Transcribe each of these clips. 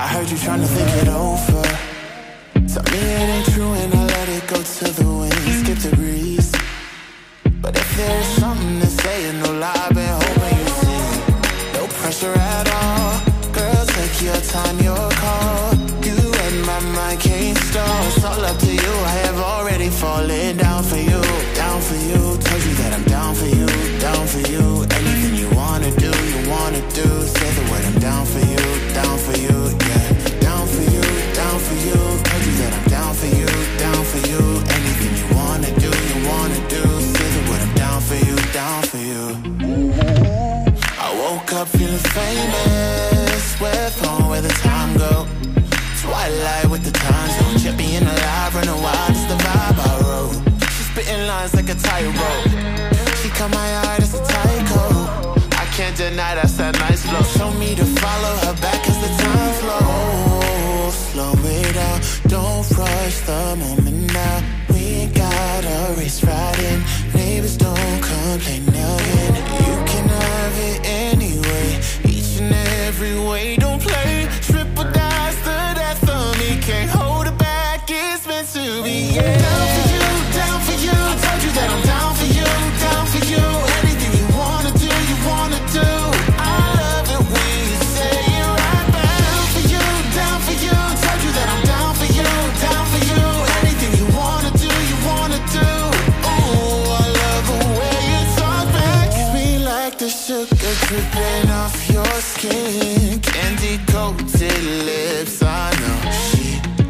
I heard you trying to think it over. Tell me it ain't true and I let it go to the wind. Skip the breeze. But if there's something to say, no lie, I've been hoping you see. No pressure at all. Girl, take your time, your call. You and my mind can't stall. It's all up to you. I have already fallen down for you. Down for you. Told you that I'm down for you. Down for you. Anything you wanna do, you wanna do. Say the word, I'm down for you. Down for you, yeah. Down for you, down for you. Told you that I'm down for you. Down for you. Anything you wanna do, you wanna do. Say the word, I'm down for you. Down for you. I woke up feeling famous. Where phone, where the time go? Twilight with the time zone. Check me in alive, run a wild, it's the vibe I wrote. She's spitting lines like a tightrope. She caught my eye, that's a tycho. I can't deny that's that nice flow. Show me to follow her back as the time flows. Slow it down, don't rush the moment now. We ain't got a race riding. Neighbors don't complain again. You can have it anyway, each and every way. Don't play, triple dice the death of me. Can't hold it back, it's meant to be, yeah. Down for you, down for you. I told you that I'm down for you, down for you. Anything you wanna do, you wanna do. I love it when you say it right back. Down for you, down for you. I told you that I'm down for you, down for you. Anything you wanna do, you wanna do. Oh, I love the way you talk back. Kiss me like the sugar dripping off your skin. Candy coated lips, I know she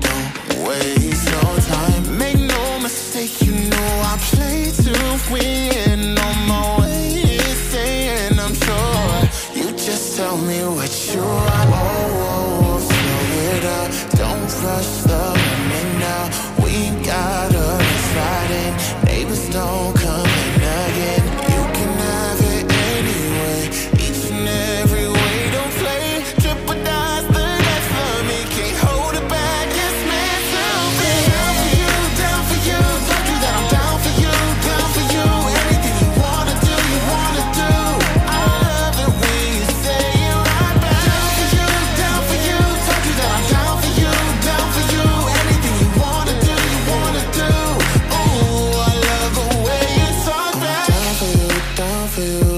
don't waste no time. Make no mistake, you know I play to win. On my way, saying I'm sure. You just tell me what you want. Oh, slow it up, don't rush the moment now. We ain't got a race riding. Neighbors don't come in again. You can have it anyway, each and every way. Don't play, triple dice the death of me. Can't hold it back, it's meant to be. Down for you, down for you. Told you that I'm down for you, down for you. Anything you wanna do, you wanna do. I love it when you say it right back. Down for you, down for you. Told you that I'm down for you, down for you. Anything you wanna do, you wanna do. Oh, I love the way you talk back. I'm down for you, down for you.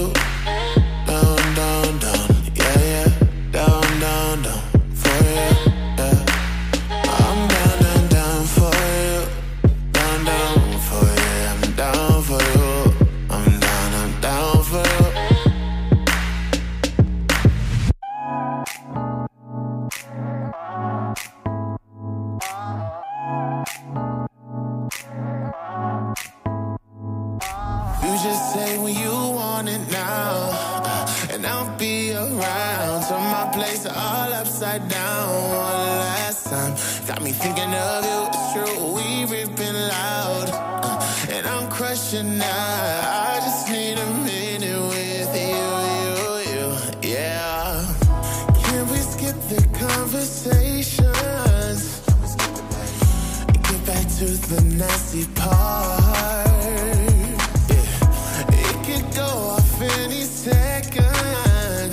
Down, down, down, yeah, yeah. Down, down, down for you, yeah. I'm down, down, down for you. Down, down for you. I'm down for you. I'm down for you. You just say when you want it now, and I'll be around. Turn my place all upside down one last time. Got me thinking of you, it's true, we ripping loud, and I'm crushing now. I just need a minute with you, yeah. Can we skip the conversations and get back to the nasty part? Go off any second,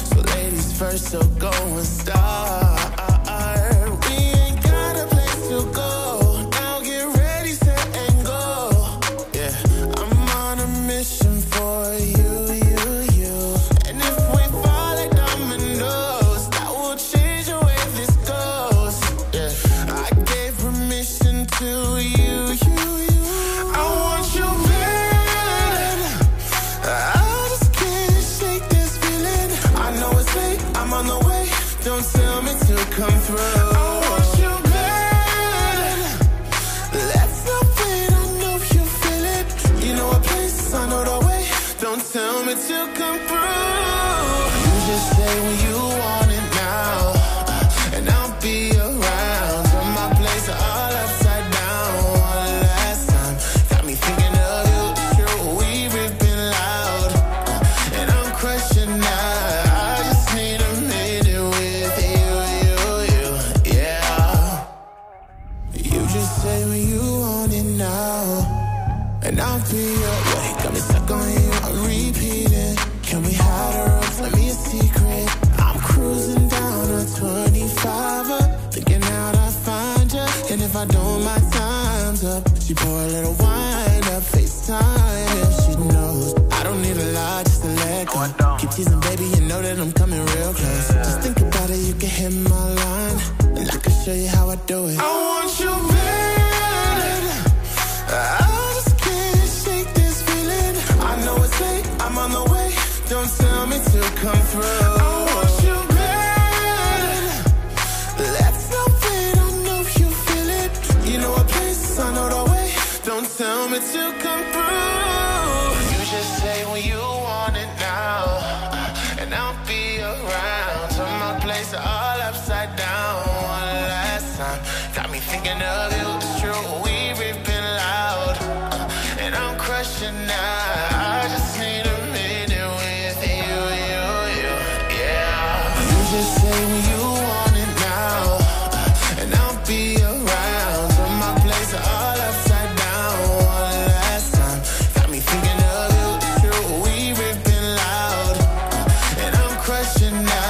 so ladies first, so go and start. We ain't got a place to go. Now get ready, set and go. Yeah, I'm on a mission for you, you. And if we fall like dominoes, that will change the way this goes. Yeah, I gave permission to you. I want you back. I just can't shake this feeling. I know it's late, I'm on the way. Don't tell me to come through. I want you back. Let's not wait, I know you feel it. You know a place, I know the way. Don't tell me to come through. You just say when you want it now, and I'll be around. Turn my place all upside down one last time. Got me thinking of you, it's true, we ripping loud, and I'm crushing now. I just need a minute with you, yeah. You just say when you want it now, and I'll be away. Got me stuck on you, I'm repeating. Can we hide our rooms? Let me a secret. I'm cruising down a 25 up, thinking out I find ya. And if I don't, my time's up. She pour a little wine up, FaceTime if she knows. I don't need a lot just to let go. Keep teasing, baby, you know that I'm coming real close. Just think about it, you can hit my line, and I can show you how I do it. I want you bad, I just can't shake this feeling. I know it's late, I'm on the way. Don't tell me to come through. I want you bad, let's not wait, I know you feel it. You know a place, I know the way. Don't tell me to come through. You just say when you want it now, and I'll be around. Turn my place all upside down one last time. Got me thinking of you, it's true, we ripping loud, and I'm crushing now. I just need a minute with you, yeah. You just say when you want it now, and I'll be around. Turn my place all upside down one last time. Got me thinking of you, it's true, we ripping loud, and I'm crushing now.